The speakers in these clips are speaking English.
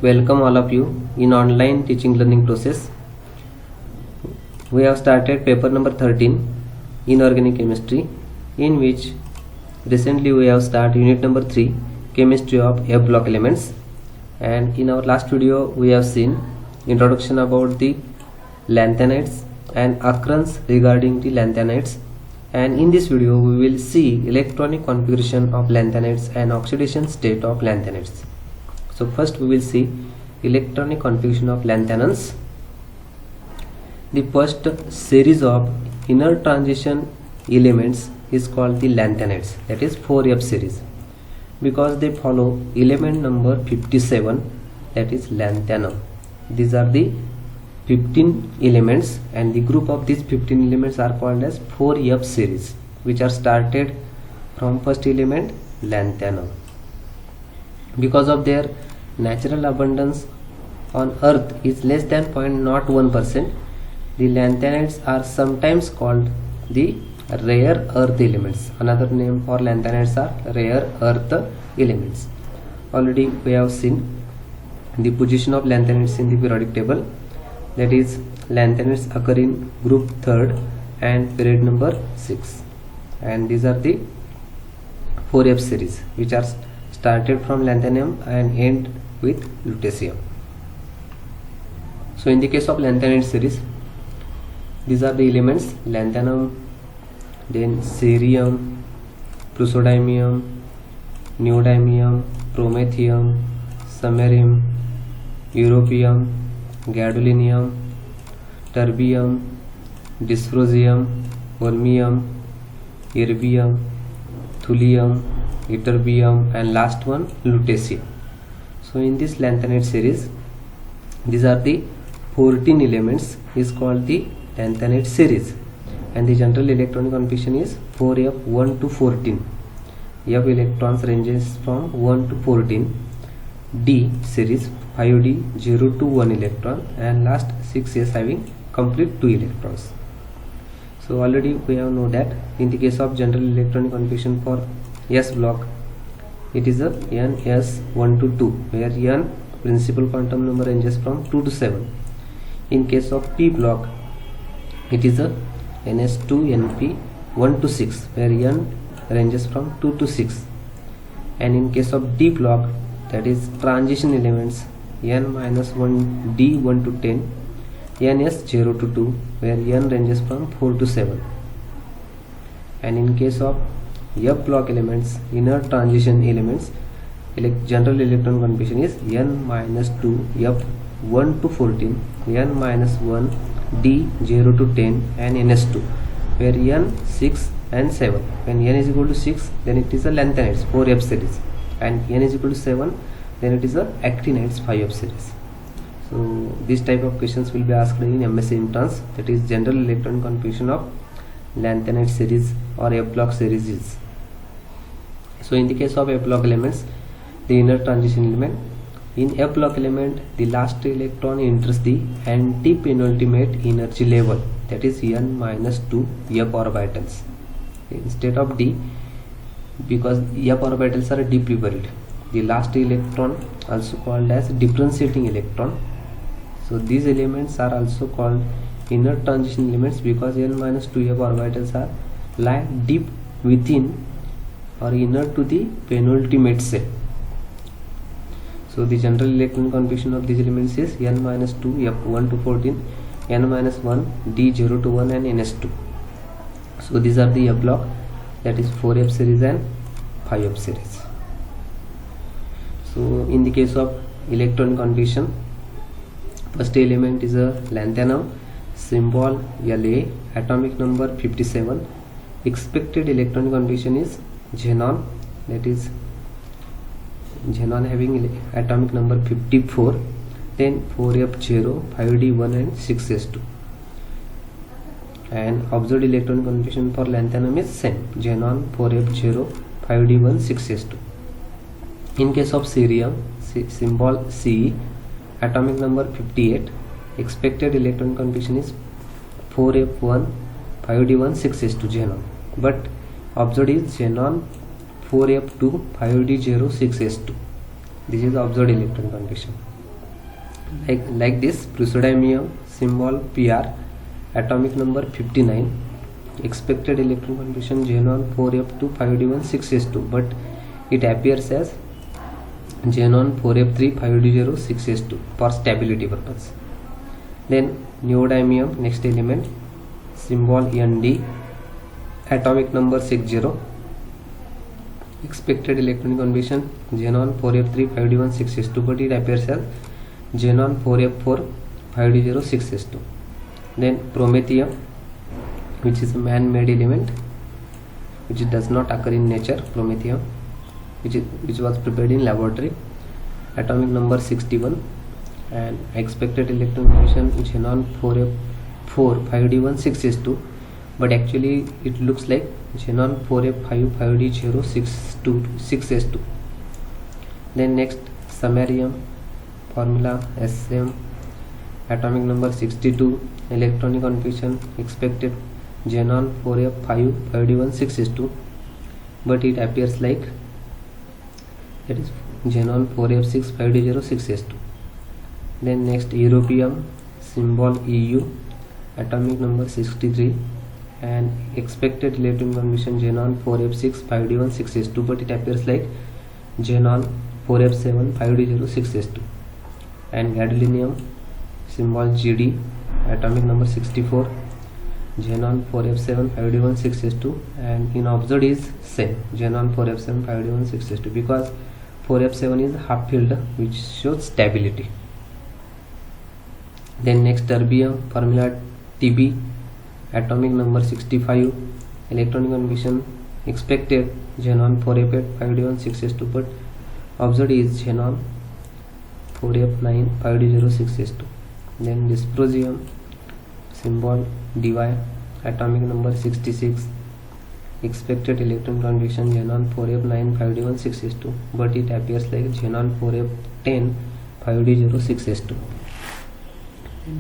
Welcome all of you in online teaching learning process. We have started paper number 13 inorganic chemistry, in which recently we have started unit number 3 chemistry of F block elements. And in our last video we have seen introduction about the lanthanides and occurrence regarding the lanthanides, and in this video we will see electronic configuration of lanthanides and oxidation state of lanthanides. So first we will see electronic configuration of lanthanons. The first series of inner transition elements is called the lanthanides, that is 4F series, because they follow element number 57, that is lanthanum. These are the 15 elements, and the group of these 15 elements are called as 4F series, which are started from first element lanthanum. Because of their natural abundance on earth is less than 0.01%, the lanthanides are sometimes called the rare earth elements. Another name for lanthanides are rare earth elements. Already we have seen the position of lanthanides in the periodic table, that is lanthanides occur in group 3rd and period number 6, and these are the 4F series which are started from lanthanum and end with lutetium. So in the case of lanthanide series, these are the elements lanthanum, then cerium, praseodymium, neodymium, promethium, samarium, europium, gadolinium, terbium, dysprosium, holmium, erbium, thulium, ytterbium, and last one lutetium. So in this lanthanide series, these are the 14 elements is called the lanthanide series, and the general electronic configuration is 4F1 to 14. F electrons ranges from 1 to 14. D series 5D 0 to 1 electron, and last 6S having complete 2 electrons. So already we have know that in the case of general electronic configuration for S block, it is a NS1 to 2, where N principal quantum number ranges from 2 to 7. In case of P block, it is a NS2 NP1 to 6, where N ranges from 2 to 6. And in case of D block, that is transition elements, N-1 D1 to 10, NS0 to 2, where N ranges from 4 to 7. And in case of F block elements, inner transition elements, general electron configuration is N-2 F1 to 14, N-1 D0 to 10, and NS2, where N 6 and 7. When N is equal to 6, then it is a lanthanides 4F series, and N is equal to 7, then it is a actinides 5F series. So this type of questions will be asked in MSc Entrance, that is general electron configuration of lanthanide series or F block series is. So in the case of F block elements, the inner transition element, in F block element the last electron enters the anti-penultimate energy level, that is N-2 F orbitals instead of D, because F orbitals are deeply buried. The last electron also called as differentiating electron. So these elements are also called inner transition elements because N-2 F orbitals are lie deep within or inner to the penultimate cell. So the general electron configuration of these elements is N-2 F1 to 14, N-1 D0 to 1, and NS2. So these are the F block, that is 4F series and 5F series. So in the case of electron configuration, first element is a lanthanum, symbol La, atomic number 57. Expected electron configuration is xenon, that is xenon having atomic number 54, then 4F0, 5D1, and 6S2. And observed electron configuration for lanthanum is same, xenon 4F0, 5D1, 6S2. In case of cerium, symbol Ce, atomic number 58, expected electron configuration is 4F1, 5D1, 6S2 xenon, but observed is xenon 4F2, 5D0, 6S2. This is observed electron configuration. like this: praseodymium, symbol Pr, atomic number 59, expected electron configuration xenon 4f2 5d1 6s2, but it appears as xenon 4f3 5d0 6s2 for stability purpose. Then neodymium, next element, symbol Nd, atomic number 60, expected electronic configuration xenon 4f3 5d1 6s2, but it appears as xenon 4f4 5d0 6s2. Then promethium, which is a man-made element which does not occur in nature, promethium, which was prepared in laboratory, atomic number 61, and expected electron configuration xenon 4f4 5d1 6s2, but actually it looks like xenon 4f5 5d0 6s2. Then next samarium, formula Sm, atomic number 62, electronic configuration expected xenon 4f5 5d1 6s2, but it appears like that is xenon 4f6 5d0 6s2. Then next europium, symbol Eu, atomic number 63, and expected electron configuration xenon 4f6 5d1 6s2, but it appears like xenon 4f7 5d0 6s2. And gadolinium, symbol Gd, atomic number 64, xenon 4f7 5d1 6s2, and in observed is same, xenon 4f7 5d1 6s2, because 4f7 is half filled, which shows stability. Then next terbium, formula Tb, atomic number 65, electronic configuration expected xenon 4f8 5d1 6s2, but observed is xenon 4f9 5d0 6s2. Then dysprosium, symbol Dy, atomic number 66, expected electron configuration xenon 4f9 5d1 6s2, but it appears like xenon 4f10 5d0 6s2.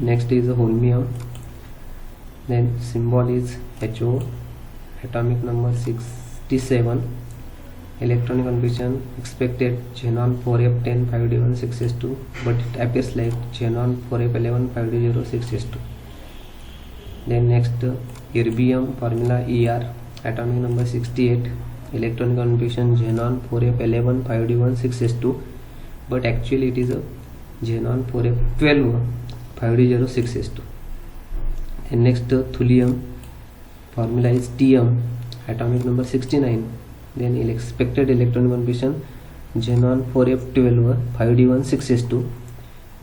Next is holmium, then symbol is Ho, atomic number 67, electronic configuration expected xenon 4f10 5d1 6s2, but it appears like xenon 4f11 5d0 6s2. Then next erbium, formula Er, atomic number 68, electronic configuration xenon 4f11 5d1 6s2, but actually it is a xenon 4f12 5d0 6s2. Then next thulium, formula is Tm, atomic number 69, then expected electron configuration xenon 4f12 5d1 6s2,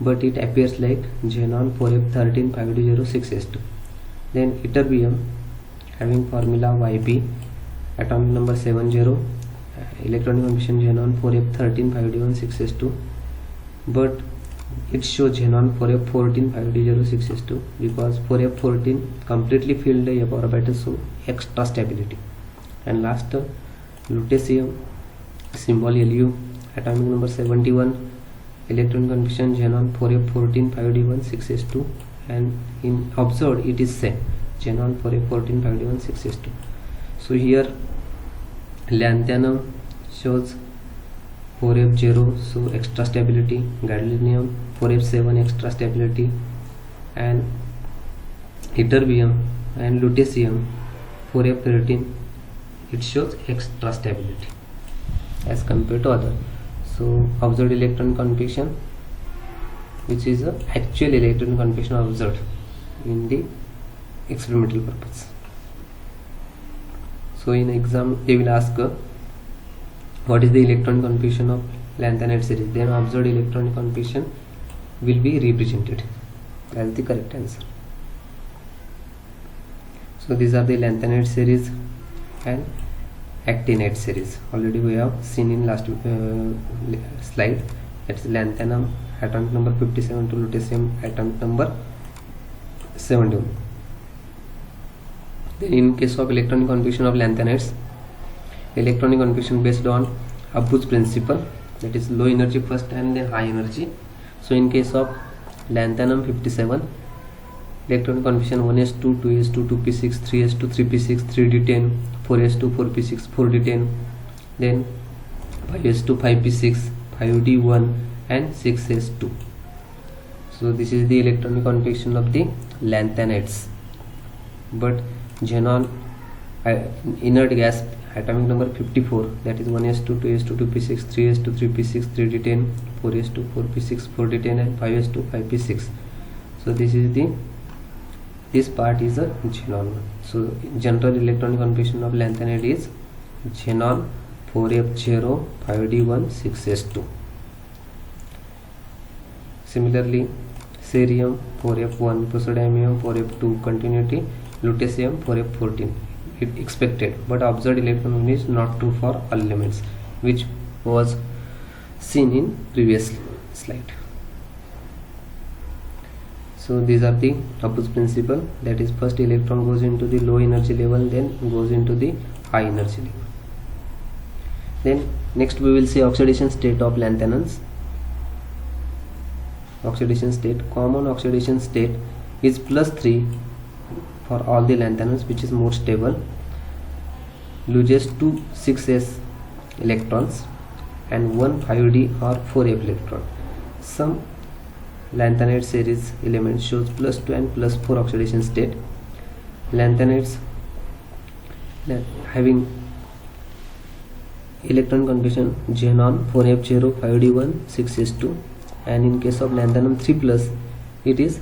but it appears like xenon 4f13 5d0 6s2. Then ytterbium, having formula Yb, atomic number 70, electronic configuration xenon 4f13 5d1 6s2, but it shows xenon 4f14 5d0 6s2, because 4f14 completely filled the orbital, so extra stability. And last lutetium, symbol Lu, atomic number 71, electron configuration xenon 4f14 5d1 6s2, and in observed it is same, xenon 4f14 5d1 6s2. So here lanthanum shows 4f0, so extra stability, gadolinium 4f7 extra stability, and ytterbium and lutetium 4f13, it shows extra stability as compared to other. So observed electron configuration, which is the actual electron configuration observed in the experimental purpose. So in exam they will ask what is the electron configuration of lanthanide series, then observed electron configuration will be represented as the correct answer. So these are the lanthanide series and actinide series. Already we have seen in last slide, that is lanthanum atomic number 57 to lutetium atomic number 71. Then in case of electronic configuration of lanthanides, electronic configuration based on Abbott's principle, that is low energy first and then high energy. So in case of lanthanum 57, electronic configuration 1s2 2s2 2p6 3s2 3p6 3d10 4s2 4p6 4d10, then 5s2 5p6 5d1 and 6s2. So this is the electronic configuration of the lanthanides. But xenon inert gas atomic number 54, that is 1s2 2s2 2p6 3s2 3p6 3d10 4s2 4p6 4d10 and 5s2 5p6. So this part is a xenon one. So general electronic configuration of lanthanide is xenon 4f0 5d1 6s2. Similarly, cerium 4f1, praseodymium 4f2 continuity, lutetium 4f14. It expected, but observed electron is not true for all elements, which was seen in previous slide. So these are the Hubble principle, that is first electron goes into the low energy level, then goes into the high energy level. Then next we will see oxidation state of lanthanons. Oxidation state, common oxidation state is +3 for all the lanthanons, which is more stable, loses 2 6s electrons and 1 5d or 4f electron. Some lanthanide series elements shows +2 and +4 oxidation state. Lanthanides having electron configuration xenon 4f0 5d1 6s2, and in case of lanthanum 3+, it is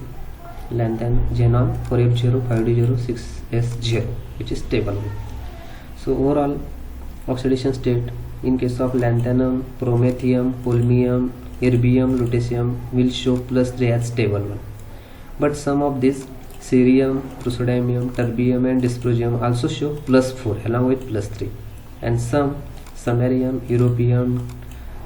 xenon 4f0 5d0 6s0, which is stable. So overall oxidation state in case of lanthanum, promethium, holmium, erbium, lutetium will show +3 as stable one. But some of these cerium, praseodymium, terbium and dysprosium also show +4 along with +3, and some samarium, europium,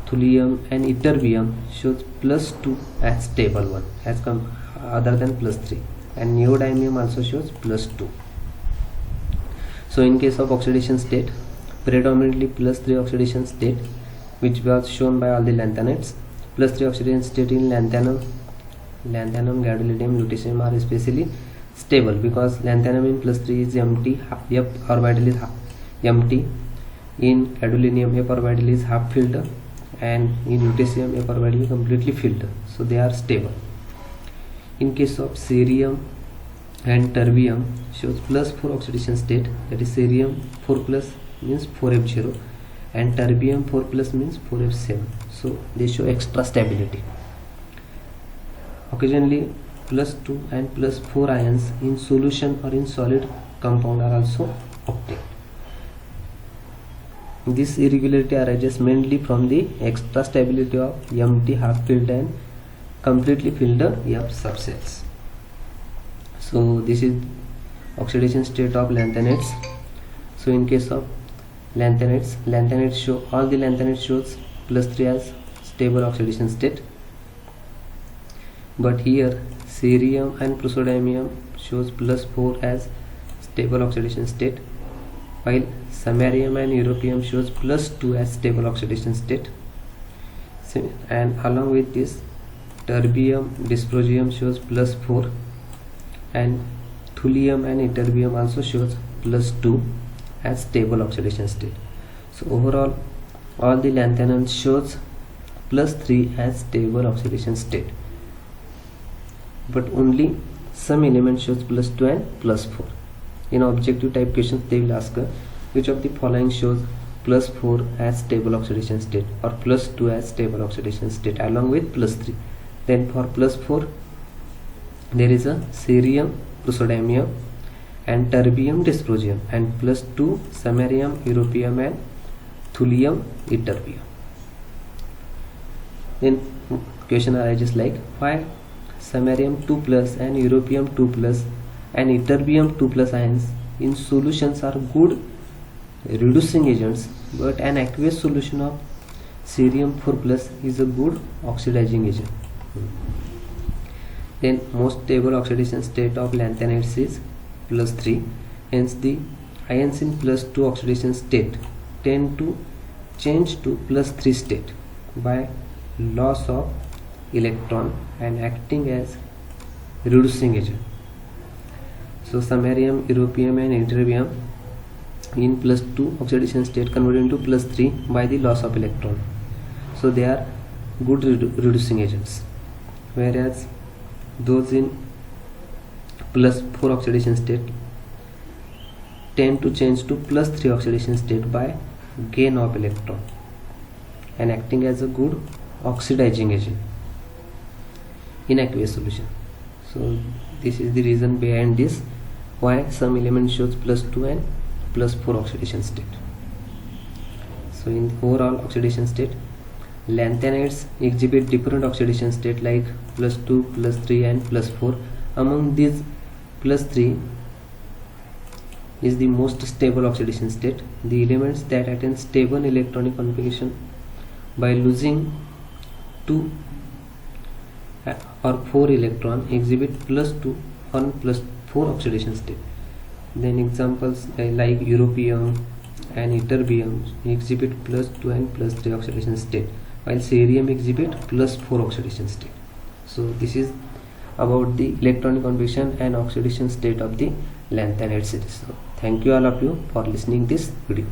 thulium and ytterbium shows +2 as stable one as other than +3, and neodymium also shows +2. So in case of oxidation state, predominantly +3 oxidation state, which was shown by all the lanthanides. +3 oxidation state in lanthanum, gadolinium, lutetium are especially stable, because lanthanum in +3 is empty, f orbital is empty. In gadolinium f orbital is half filled, and in lutetium f orbital is completely filled, so they are stable. In case of cerium and terbium shows +4 oxidation state, that is cerium 4+ means 4f0 and terbium 4+ means 4f7, so they show extra stability. Occasionally +2 and +4 ions in solution or in solid compound are also obtained. This irregularity arises mainly from the extra stability of empty, half filled and completely filled F subsets. So this is oxidation state of lanthanides. So in case of lanthanides show, all the lanthanides shows +3 as stable oxidation state, but here cerium and praseodymium shows +4 as stable oxidation state, while samarium and europium shows +2 as stable oxidation state. And along with this, terbium, dysprosium shows +4, and thulium and ytterbium also shows +2 as stable oxidation state. So overall all the lanthanums shows +3 as stable oxidation state, but only some elements shows +2 and +4. In objective type questions they will ask which of the following shows +4 as stable oxidation state or +2 as stable oxidation state along with +3. Then for +4 there is a cerium, praseodymium and terbium, dysprosium, and +2 samarium, europium and thulium, ytterbium. Then question arises like, why samarium 2+ and europium 2+ and ytterbium 2+ ions in solutions are good reducing agents, but an aqueous solution of cerium 4+ is a good oxidizing agent. Then most stable oxidation state of lanthanides is +3, hence the ions in +2 oxidation state tend to change to +3 state by loss of electron and acting as reducing agent. So samarium, europium and ytterbium in +2 oxidation state converted into +3 by the loss of electron, so they are good reducing agents, whereas those in +4 oxidation state tend to change to +3 oxidation state by gain of electron and acting as a good oxidizing agent in aqueous solution. So this is the reason behind this, why some element shows +2 and +4 oxidation state. So in overall oxidation state, lanthanides exhibit different oxidation state like +2, +3 and +4. Among these, +3 is the most stable oxidation state. The elements that attain stable electronic configuration by losing 2 or 4 electron exhibit +2 or +4 oxidation state. Then examples like europium and ytterbium exhibit +2 and +3 oxidation state, while cerium exhibit +4 oxidation state. So this is about the electronic configuration and oxidation state of the lanthanide series. So thank you all of you for listening this video.